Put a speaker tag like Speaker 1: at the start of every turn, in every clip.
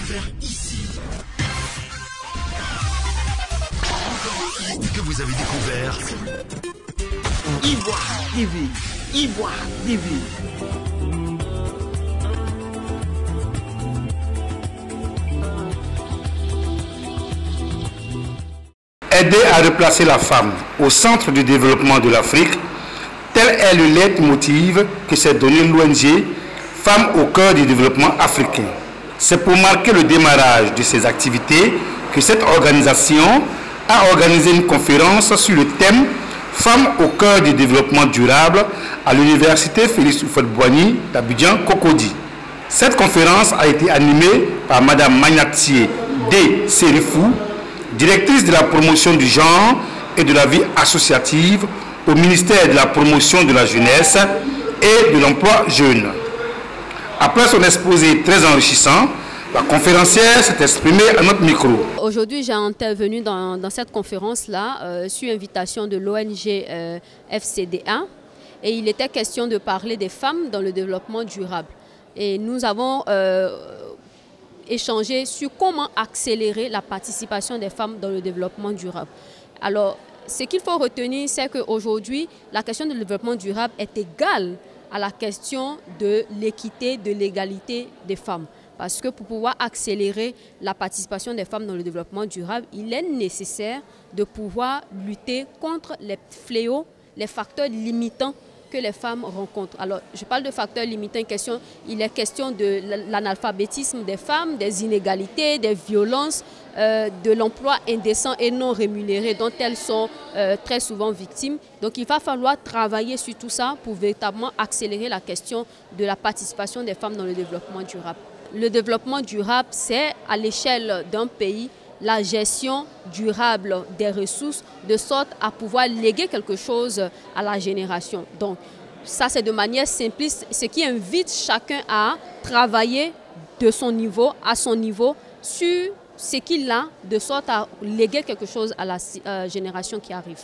Speaker 1: faire ici? Que vous avez découvert Ivoire TV. Ivoire TV.
Speaker 2: Aider à replacer la femme au centre du développement de l'Afrique, tel est le leitmotiv que s'est donné l'ONG Femmes au cœur du développement africain. C'est pour marquer le démarrage de ces activités que cette organisation a organisé une conférence sur le thème Femmes au cœur du développement durable à l'université Félix Houphouët-Boigny d'Abidjan Cocody. Cette conférence a été animée par Mme Magnatie D. Serifou, directrice de la promotion du genre et de la vie associative au ministère de la promotion de la jeunesse et de l'emploi jeune. Après son exposé très enrichissant, la conférencière s'est exprimée à notre micro.
Speaker 3: Aujourd'hui, j'ai intervenu dans cette conférence-là sur invitation de l'ONG FCDA et il était question de parler des femmes dans le développement durable. Et nous avons échangé sur comment accélérer la participation des femmes dans le développement durable. Alors, ce qu'il faut retenir, c'est qu'aujourd'hui, la question du développement durable est égale à la question de l'équité, de l'égalité des femmes. Parce que pour pouvoir accélérer la participation des femmes dans le développement durable, il est nécessaire de pouvoir lutter contre les fléaux, les facteurs limitants que les femmes rencontrent. Alors, je parle de facteurs limitants, il est question de l'analphabétisme des femmes, des inégalités, des violences, de l'emploi indécent et non rémunéré dont elles sont très souvent victimes. Donc, il va falloir travailler sur tout ça pour véritablement accélérer la question de la participation des femmes dans le développement durable. Le développement durable, c'est à l'échelle d'un pays la gestion durable des ressources de sorte à pouvoir léguer quelque chose à la génération. Donc ça c'est de manière simpliste, ce qui invite chacun à travailler de son niveau, à son niveau, sur ce qu'il a de sorte à léguer quelque chose à la génération qui arrive.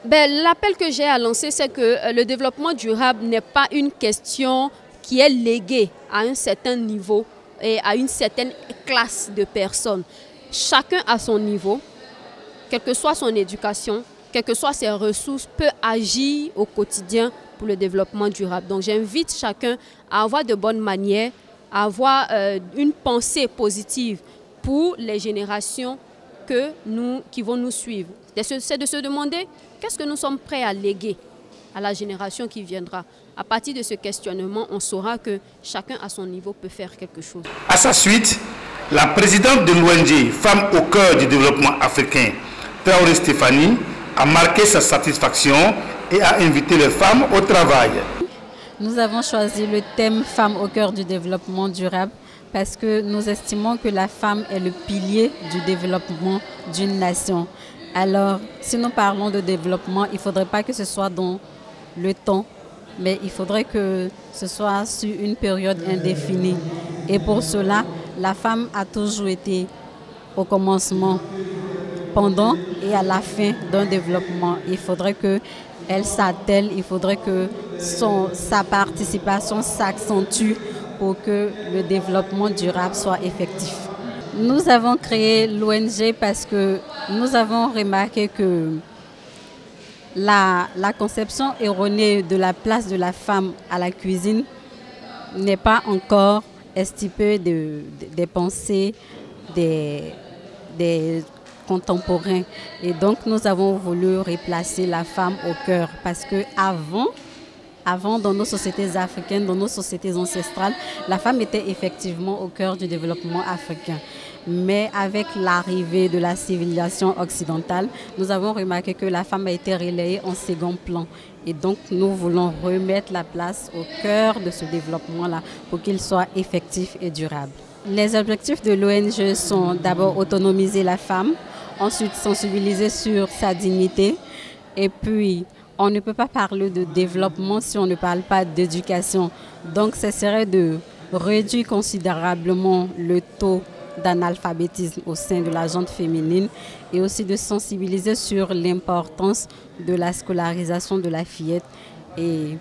Speaker 3: L'appel que j'ai à lancer, c'est que le développement durable n'est pas une question qui est léguée à un certain niveau et à une certaine classe de personnes. Chacun à son niveau, quelle que soit son éducation, quelles que soient ses ressources, peut agir au quotidien pour le développement durable. Donc j'invite chacun à avoir de bonnes manières, à avoir une pensée positive pour les générations qui vont nous suivre. C'est de se demander qu'est-ce que nous sommes prêts à léguer à la génération qui viendra. À partir de ce questionnement, on saura que chacun à son niveau peut faire quelque chose.
Speaker 2: À sa suite, la présidente de l'ONG Femmes au cœur du développement africain, Traoré Stéphanie, a marqué sa satisfaction et a invité les femmes au travail.
Speaker 4: Nous avons choisi le thème Femmes au cœur du développement durable parce que nous estimons que la femme est le pilier du développement d'une nation. Alors, si nous parlons de développement, il ne faudrait pas que ce soit dans le temps, mais il faudrait que ce soit sur une période indéfinie. Et pour cela, la femme a toujours été au commencement, pendant et à la fin d'un développement. Il faudrait qu'elle s'attelle, il faudrait que sa participation s'accentue pour que le développement durable soit effectif. Nous avons créé l'ONG parce que nous avons remarqué que la conception erronée de la place de la femme à la cuisine n'est pas encore extirpée des pensées des contemporains. Et donc nous avons voulu replacer la femme au cœur parce que avant, dans nos sociétés africaines, dans nos sociétés ancestrales, la femme était effectivement au cœur du développement africain. Mais avec l'arrivée de la civilisation occidentale, nous avons remarqué que la femme a été relayée en second plan. Et donc, nous voulons remettre la place au cœur de ce développement-là pour qu'il soit effectif et durable. Les objectifs de l'ONG sont d'abord autonomiser la femme, ensuite sensibiliser sur sa dignité et puis on ne peut pas parler de développement si on ne parle pas d'éducation. Donc, ce serait de réduire considérablement le taux d'analphabétisme au sein de la gente féminine et aussi de sensibiliser sur l'importance de la scolarisation de la fillette et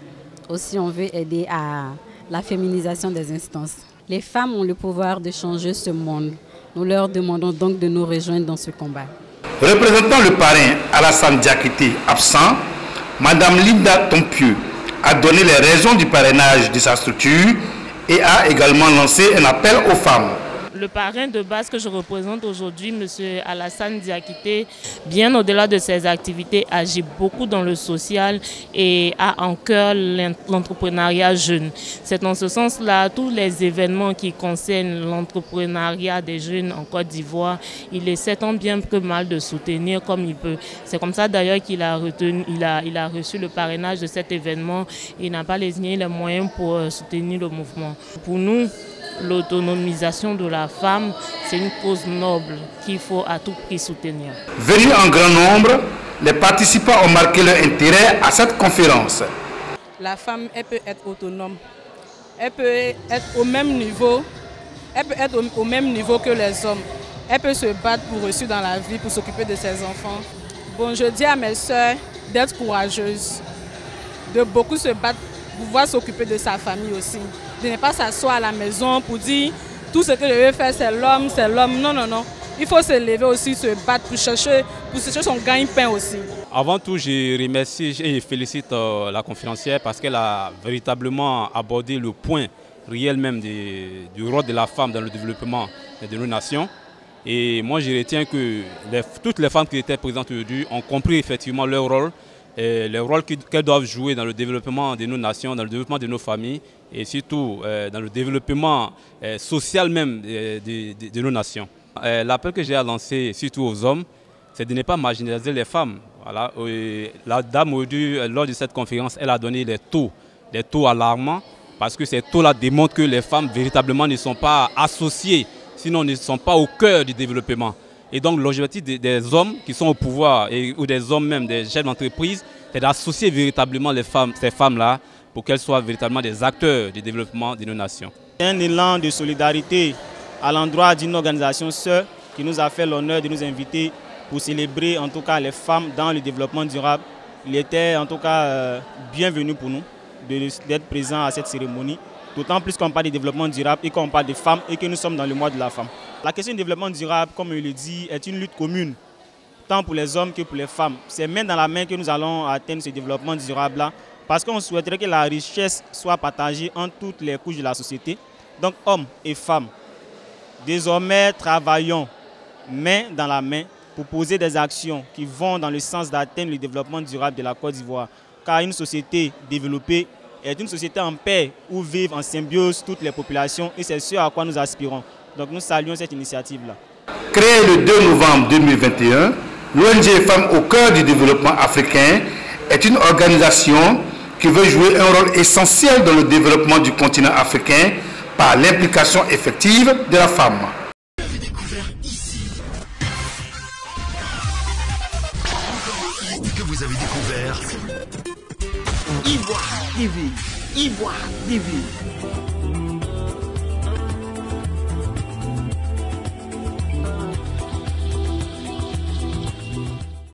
Speaker 4: aussi on veut aider à la féminisation des instances. Les femmes ont le pouvoir de changer ce monde. Nous leur demandons donc de nous rejoindre dans ce combat.
Speaker 2: Représentant le parrain Alassane Diakité absent, Madame Linda Tompieux a donné les raisons du parrainage de sa structure et a également lancé un appel aux femmes.
Speaker 5: Le parrain de base que je représente aujourd'hui, M. Alassane Diakité, bien au-delà de ses activités, agit beaucoup dans le social et a en cœur l'entrepreneuriat jeune. C'est dans ce sens-là, tous les événements qui concernent l'entrepreneuriat des jeunes en Côte d'Ivoire, il essaie tant bien que mal de soutenir comme il peut. C'est comme ça d'ailleurs qu'il a reçu le parrainage de cet événement. Il n'a pas les moyens pour soutenir le mouvement. Pour nous, l'autonomisation de la femme, c'est une cause noble qu'il faut à tout prix soutenir.
Speaker 2: Venus en grand nombre, les participants ont marqué leur intérêt à cette conférence.
Speaker 6: La femme, elle peut être autonome. Elle peut être au même niveau. Elle peut être au même niveau que les hommes. Elle peut se battre pour réussir dans la vie, pour s'occuper de ses enfants. Bon, je dis à mes soeurs d'être courageuses, de beaucoup se battre pour pouvoir s'occuper de sa famille aussi. De ne pas s'asseoir à la maison pour dire tout ce que je veux faire, c'est l'homme, c'est l'homme. Non, non, non. Il faut se lever aussi, se battre pour chercher son gagne-pain aussi.
Speaker 7: Avant tout, je remercie et félicite la conférencière parce qu'elle a véritablement abordé le point réel même du rôle de la femme dans le développement de nos nations. Et moi, je retiens que toutes les femmes qui étaient présentes aujourd'hui ont compris effectivement leur rôle. Le rôle qu'elles doivent jouer dans le développement de nos nations, dans le développement de nos familles et surtout dans le développement social même de nos nations. L'appel que j'ai à lancer surtout aux hommes, c'est de ne pas marginaliser les femmes. Voilà. La dame aujourd'hui, lors de cette conférence, elle a donné des taux alarmants parce que ces taux-là démontrent que les femmes véritablement ne sont pas associées, sinon ne sont pas au cœur du développement. Et donc l'objectif des hommes qui sont au pouvoir ou des hommes même, des chefs d'entreprise, c'est d'associer véritablement ces femmes-là pour qu'elles soient véritablement des acteurs du développement de nos nations.
Speaker 8: Un élan de solidarité à l'endroit d'une organisation sœur qui nous a fait l'honneur de nous inviter pour célébrer en tout cas les femmes dans le développement durable. Il était en tout cas bienvenu pour nous d'être présents à cette cérémonie. D'autant plus qu'on parle de développement durable et qu'on parle des femmes et que nous sommes dans le mois de la femme. La question du développement durable, comme il le dit, est une lutte commune, tant pour les hommes que pour les femmes. C'est main dans la main que nous allons atteindre ce développement durable-là, parce qu'on souhaiterait que la richesse soit partagée entre toutes les couches de la société, donc hommes et femmes. Désormais, travaillons main dans la main pour poser des actions qui vont dans le sens d'atteindre le développement durable de la Côte d'Ivoire. Car une société développée est une société en paix où vivent en symbiose toutes les populations et c'est ce à quoi nous aspirons. Donc nous saluons cette initiative-là.
Speaker 2: Créée le 2 novembre 2021, l'ONG Femmes au cœur du développement africain est une organisation qui veut jouer un rôle essentiel dans le développement du continent africain par l'implication effective de la femme.
Speaker 1: Vous avez découvert ici. Que vous avez découvert Ivoire TV. Ivoire TV.